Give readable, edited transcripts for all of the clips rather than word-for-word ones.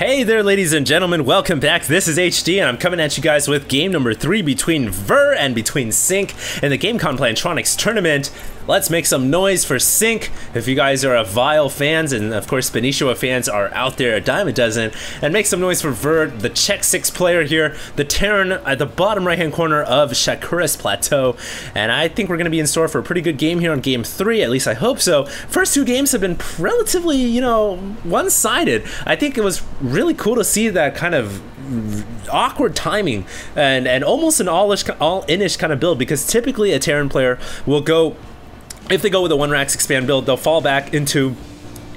Hey there, ladies and gentlemen, welcome back. This is HD, and I'm coming at you guys with game number 3 between Ver and between SyNc in the GameCom Plantronics tournament. Let's make some noise for SyNc. If you guys are a Vile fans, and of course Benicio fans are out there a dime a dozen, and make some noise for Ver, the CheckSix player here, the Terran at the bottom right-hand corner of Shakuras Plateau. And I think we're going to be in store for a pretty good game here on game 3, at least I hope so. First two games have been relatively, you know, one-sided. I think it was really cool to see that kind of awkward timing and almost an all-in-ish kind of build, because typically a Terran player will go, if they go with a 1-Rax expand build, they'll fall back into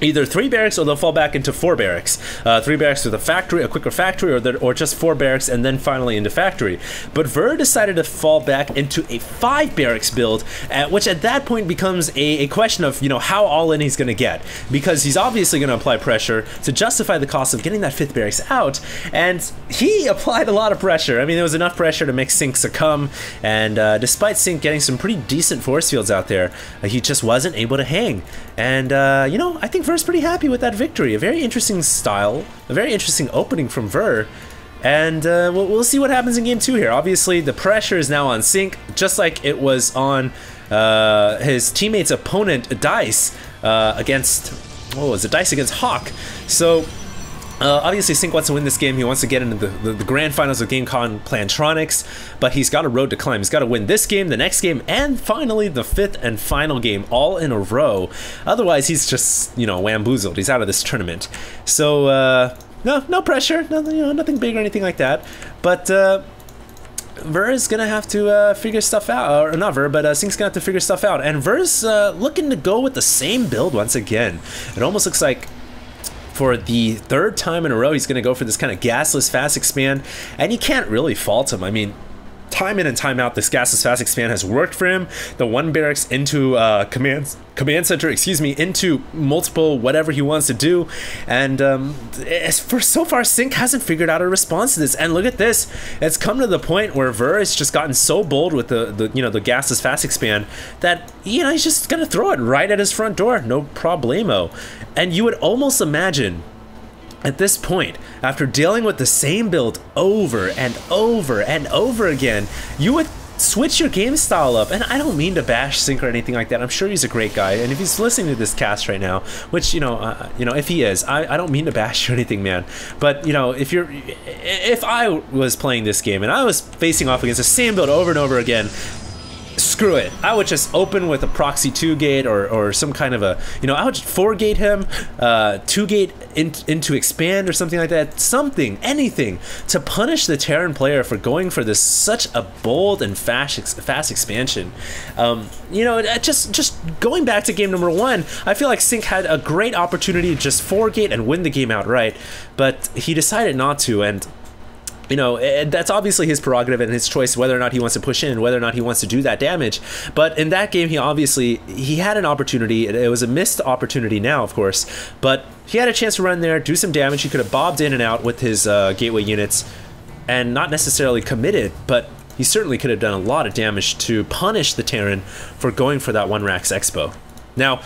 either 3 barracks or they'll fall back into 4 barracks. 3 barracks with a factory, a quicker factory, or just 4 barracks and then finally into factory. But Ver decided to fall back into a 5 barracks build, which at that point becomes a question of, you know, how all in he's going to get, because he's obviously going to apply pressure to justify the cost of getting that 5th barracks out, and he applied a lot of pressure. I mean, there was enough pressure to make SyNc succumb, and despite SyNc getting some pretty decent force fields out there, he just wasn't able to hang. And you know, I think Ver's pretty happy with that victory. A very interesting style, a very interesting opening from Ver, and we'll see what happens in game 2 here. Obviously, the pressure is now on SyNc, just like it was on his teammate's opponent, Dice, against, what was it, Dice against Hawk. So obviously SyNc wants to win this game. He wants to get into the grand finals of GameCom Plantronics, but he's got a road to climb. He's got to win this game, the next game, and finally the 5th and final game all in a row. Otherwise, he's just, you know, wamboozled. He's out of this tournament. So no pressure, nothing, you know, nothing big or anything like that. But Ver is gonna have to figure stuff out, or not Ver, but SyNc's gonna have to figure stuff out. And Ver's looking to go with the same build once again. It almost looks like for the 3rd time in a row, he's going to go for this kind of gasless fast expand, and you can't really fault him. I mean, time in and time out, this gasless fast expand has worked for him. The 1 barracks into command center, excuse me, into multiple whatever he wants to do, and so far SyNc hasn't figured out a response to this. And look at this, it's come to the point where Ver has just gotten so bold with the you know, the gasless fast expand that, you know, he's just gonna throw it right at his front door, no problemo. And you would almost imagine at this point, after dealing with the same build over and over and over again, you would switch your game style up. And I don't mean to bash SyNc or anything like that. I'm sure he's a great guy, and if he's listening to this cast right now, which, you know, if he is, I don't mean to bash or anything, man. But, you know, if I was playing this game and I was facing off against the same build over and over again, screw it. I would just open with a proxy 2-gate or some kind of a, you know, I would just 4-gate him, 2-gate into expand or something like that. Something, anything to punish the Terran player for going for this such a bold and fast expansion. You know, just going back to game number 1, I feel like SyNc had a great opportunity to just 4-gate and win the game outright, but he decided not to. And you know, that's obviously his prerogative and his choice whether or not he wants to push in, whether or not he wants to do that damage. But in that game, he had an opportunity. It was a missed opportunity now, of course, but he had a chance to run there, do some damage. He could have bobbed in and out with his gateway units and not necessarily committed, but he certainly could have done a lot of damage to punish the Terran for going for that 1-Rax Expo. Now,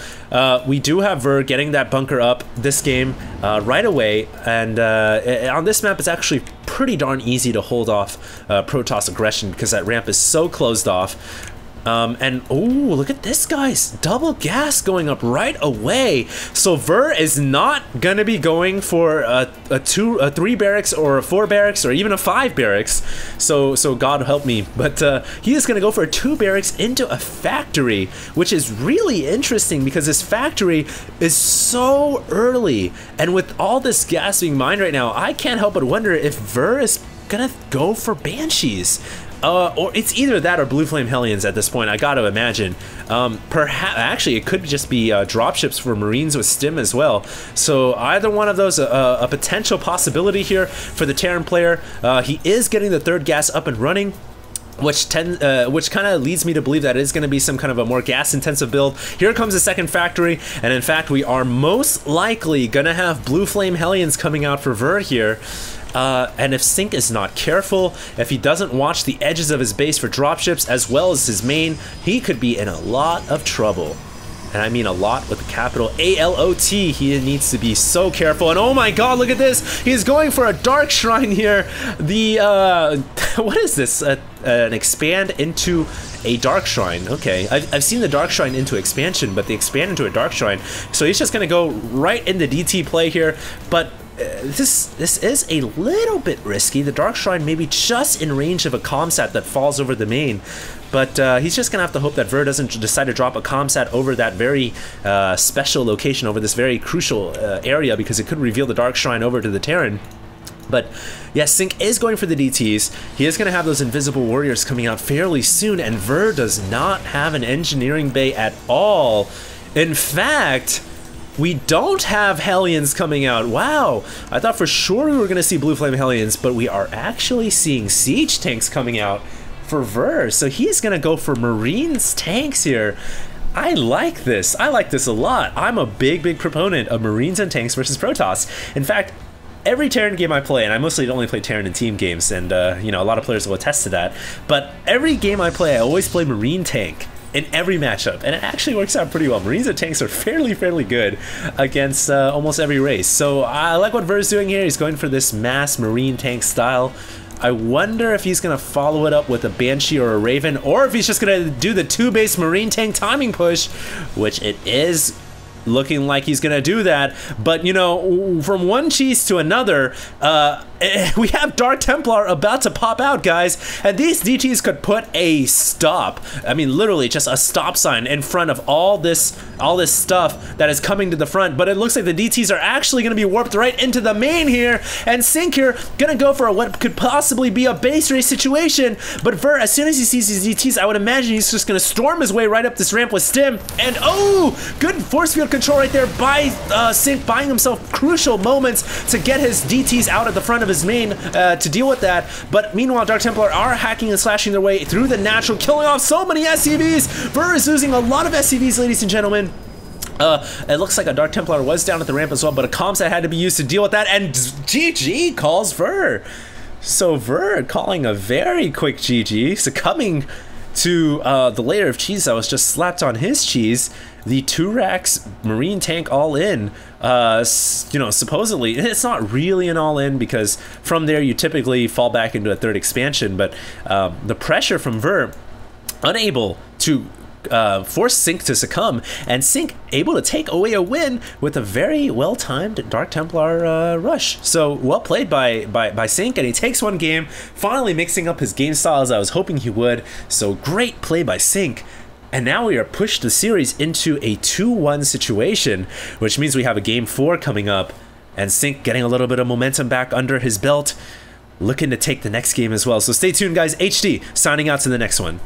we do have Ver getting that bunker up this game right away, and on this map, it's actually pretty darn easy to hold off Protoss aggression because that ramp is so closed off. And oh, look at this, guys, double gas going up right away. So Ver is not gonna be going for a 3 barracks or a 4 barracks or even a 5 barracks. So God help me, but he is gonna go for a 2 barracks into a factory, which is really interesting because this factory is so early, and with all this gas being mined right now, I can't help but wonder if Ver is gonna go for Banshees. Or it's either that or Blue Flame Hellions at this point, I gotta imagine. Perhaps, actually, it could just be dropships for Marines with Stim as well. So either one of those, a potential possibility here for the Terran player. He is getting the 3rd gas up and running, which kind of leads me to believe that it is going to be some kind of a more gas-intensive build. Here comes the 2nd factory, and in fact, we are most likely going to have Blue Flame Hellions coming out for Ver here. And if SyNc is not careful, if he doesn't watch the edges of his base for dropships as well as his main, he could be in a lot of trouble. and I mean a lot with the capital A-L-O-T. He needs to be so careful. And oh my god, look at this! He's going for a Dark Shrine here. The, what is this? An expand into a Dark Shrine. Okay, I've seen the Dark Shrine into expansion, but the expand into a Dark Shrine. So he's just gonna go right into DT play here, but this is a little bit risky. The Dark Shrine may be just in range of a Comsat that falls over the main, but he's just gonna have to hope that Ver doesn't decide to drop a Comsat over that very special location, over this very crucial area, because it could reveal the Dark Shrine over to the Terran. But yes, SyNc is going for the DTs. He is going to have those invisible warriors coming out fairly soon, and Ver does not have an engineering bay at all. In fact, we don't have Hellions coming out. Wow, I thought for sure we were going to see Blue Flame Hellions, but we are actually seeing siege tanks coming out for Ver. So he's going to go for Marines tanks here. I like this. I like this a lot. I'm a big proponent of Marines and tanks versus Protoss. In fact, every Terran game I play, and I mostly only play Terran in team games, and you know, a lot of players will attest to that, but every game I play, I always play Marine tank in every matchup, and it actually works out pretty well. Marines and tanks are fairly good against almost every race. So I like what Ver's doing here. He's going for this mass Marine tank style. I wonder if he's going to follow it up with a Banshee or a Raven, or if he's just going to do the 2-base Marine tank timing push, which it is looking like he's gonna do that. But you know, from one cheese to another, we have Dark Templar about to pop out, guys, and these DTs could put a stop, I mean literally just a stop sign in front of all this stuff that is coming to the front. But it looks like the DTs are actually gonna be warped right into the main here, and SyNc here gonna go for what could possibly be a base race situation. But Ver, as soon as he sees these DTs, I would imagine he's just gonna storm his way right up this ramp with Stim, and oh, good force field control right there by SyNc, buying himself crucial moments to get his DTs out at the front of his main to deal with that. But meanwhile, Dark Templar are hacking and slashing their way through the natural, killing off so many SCVs. Ver is losing a lot of SCVs, ladies and gentlemen. It looks like a Dark Templar was down at the ramp as well, but a Comsat had to be used to deal with that, and GG calls Ver. So Ver calling a very quick GG, succumbing to the layer of cheese that was just slapped on his cheese. The 2 racks Marine tank all in, you know, supposedly it's not really an all in, because from there you typically fall back into a 3rd expansion, but the pressure from Ver, unable to force SyNc to succumb, and SyNc able to take away a win with a very well-timed Dark Templar rush. So well played by SyNc, and he takes one game, finally mixing up his game style as I was hoping he would. So great play by SyNc. And now we are pushed the series into a 2-1 situation, which means we have a game 4 coming up, and SyNc getting a little bit of momentum back under his belt, looking to take the next game as well. So stay tuned, guys. HD signing out to the next one.